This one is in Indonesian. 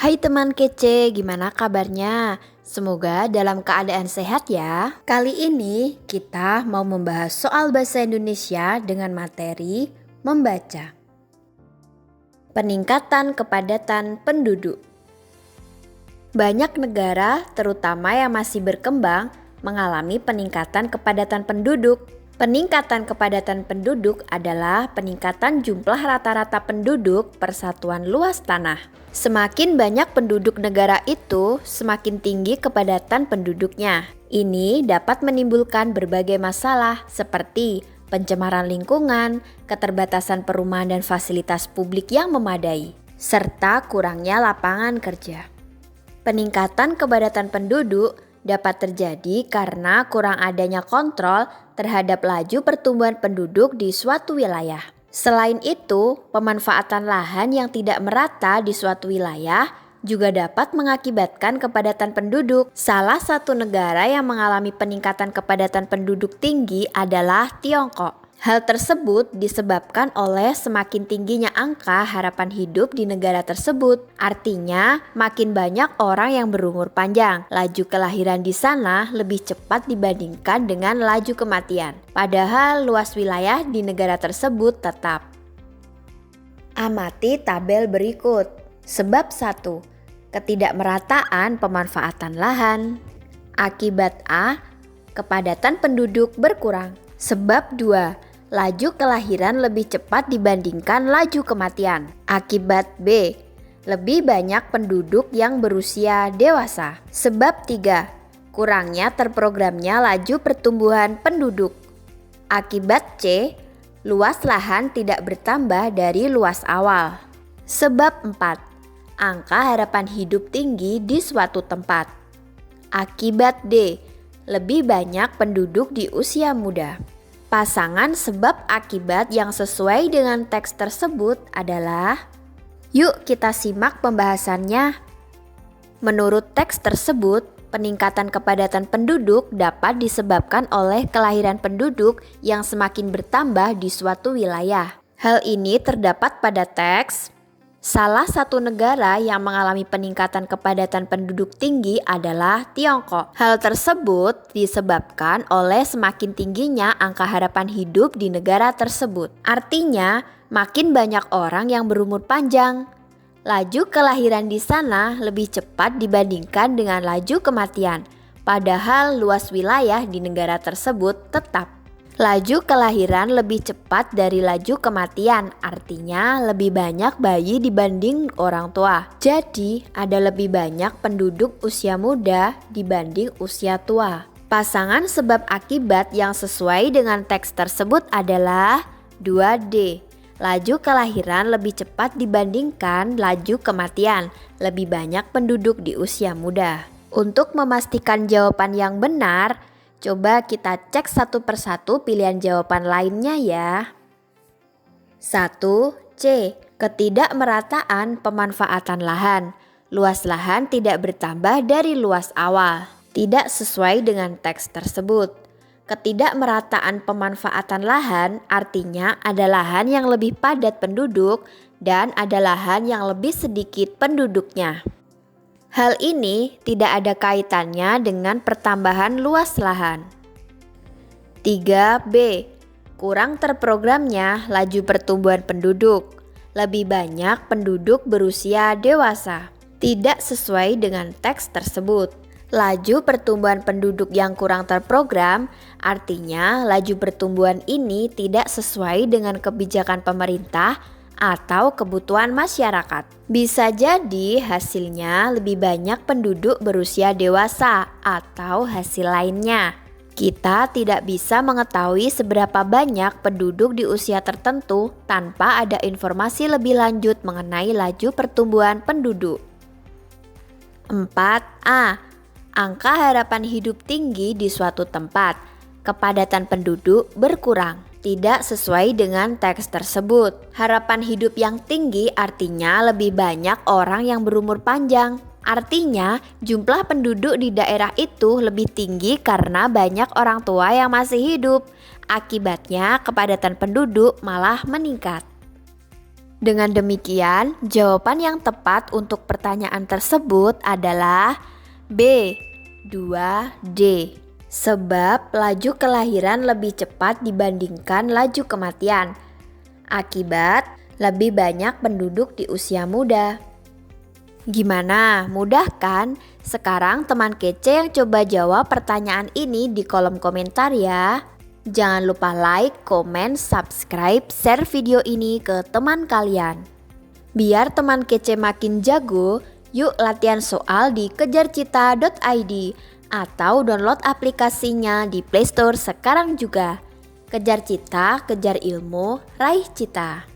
Hai teman kece, gimana kabarnya? Semoga dalam keadaan sehat ya. Kali ini kita mau membahas soal bahasa Indonesia dengan materi membaca. Peningkatan kepadatan penduduk. Banyak negara, terutama yang masih berkembang, mengalami peningkatan kepadatan penduduk. Peningkatan kepadatan penduduk adalah peningkatan jumlah rata-rata penduduk per satuan luas tanah. Semakin banyak penduduk negara itu, semakin tinggi kepadatan penduduknya. Ini dapat menimbulkan berbagai masalah seperti pencemaran lingkungan, keterbatasan perumahan dan fasilitas publik yang memadai, serta kurangnya lapangan kerja. Peningkatan kepadatan penduduk dapat terjadi karena kurang adanya kontrol terhadap laju pertumbuhan penduduk di suatu wilayah. Selain itu, pemanfaatan lahan yang tidak merata di suatu wilayah juga dapat mengakibatkan kepadatan penduduk. Salah satu negara yang mengalami peningkatan kepadatan penduduk tinggi adalah Tiongkok. Hal tersebut disebabkan oleh semakin tingginya angka harapan hidup di negara tersebut. Artinya, makin banyak orang yang berumur panjang. Laju kelahiran di sana lebih cepat dibandingkan dengan laju kematian. Padahal luas wilayah di negara tersebut tetap. Amati tabel berikut. Sebab 1. Ketidakmerataan pemanfaatan lahan. Akibat A. Kepadatan penduduk berkurang. Sebab 2. Laju kelahiran lebih cepat dibandingkan laju kematian. Akibat B. Lebih banyak penduduk yang berusia dewasa. Sebab 3. Kurangnya terprogramnya laju pertumbuhan penduduk. Akibat C. Luas lahan tidak bertambah dari luas awal. Sebab 4. Angka harapan hidup tinggi di suatu tempat. Akibat D. Lebih banyak penduduk di usia muda. Pasangan sebab akibat yang sesuai dengan teks tersebut adalah, yuk kita simak pembahasannya. Menurut teks tersebut, peningkatan kepadatan penduduk dapat disebabkan oleh kelahiran penduduk yang semakin bertambah di suatu wilayah. Hal ini terdapat pada teks. Salah satu negara yang mengalami peningkatan kepadatan penduduk tinggi adalah Tiongkok. Hal tersebut disebabkan oleh semakin tingginya angka harapan hidup di negara tersebut. Artinya, makin banyak orang yang berumur panjang. Laju kelahiran di sana lebih cepat dibandingkan dengan laju kematian. Padahal luas wilayah di negara tersebut tetap. Laju kelahiran lebih cepat dari laju kematian, artinya lebih banyak bayi dibanding orang tua. Jadi, ada lebih banyak penduduk usia muda dibanding usia tua. Pasangan sebab akibat yang sesuai dengan teks tersebut adalah 2D. Laju kelahiran lebih cepat dibandingkan laju kematian, lebih banyak penduduk di usia muda. Untuk memastikan jawaban yang benar, coba kita cek satu persatu pilihan jawaban lainnya ya. 1C. Ketidakmerataan pemanfaatan lahan. Luas lahan tidak bertambah dari luas awal. Tidak sesuai dengan teks tersebut. Ketidakmerataan pemanfaatan lahan artinya ada lahan yang lebih padat penduduk dan ada lahan yang lebih sedikit penduduknya. Hal ini tidak ada kaitannya dengan pertambahan luas lahan. 3B. Kurang terprogramnya laju pertumbuhan penduduk. Lebih banyak penduduk berusia dewasa. Tidak sesuai dengan teks tersebut. Laju pertumbuhan penduduk yang kurang terprogram artinya laju pertumbuhan ini tidak sesuai dengan kebijakan pemerintah atau kebutuhan masyarakat. Bisa jadi hasilnya lebih banyak penduduk berusia dewasa atau hasil lainnya. Kita tidak bisa mengetahui seberapa banyak penduduk di usia tertentu tanpa ada informasi lebih lanjut mengenai laju pertumbuhan penduduk. 4A. Angka harapan hidup tinggi di suatu tempat. Kepadatan penduduk berkurang. Tidak sesuai dengan teks tersebut. Harapan hidup yang tinggi artinya lebih banyak orang yang berumur panjang. Artinya jumlah penduduk di daerah itu lebih tinggi karena banyak orang tua yang masih hidup. Akibatnya kepadatan penduduk malah meningkat. Dengan demikian, jawaban yang tepat untuk pertanyaan tersebut adalah B. 2D. Sebab laju kelahiran lebih cepat dibandingkan laju kematian. Akibat lebih banyak penduduk di usia muda. Gimana? Mudah kan? Sekarang teman kece yang coba jawab pertanyaan ini di kolom komentar ya. Jangan lupa like, komen, subscribe, share video ini ke teman kalian. Biar teman kece makin jago, yuk latihan soal di kejarcita.id atau download aplikasinya di Play Store sekarang juga. Kejar cita, kejar ilmu, raih cita.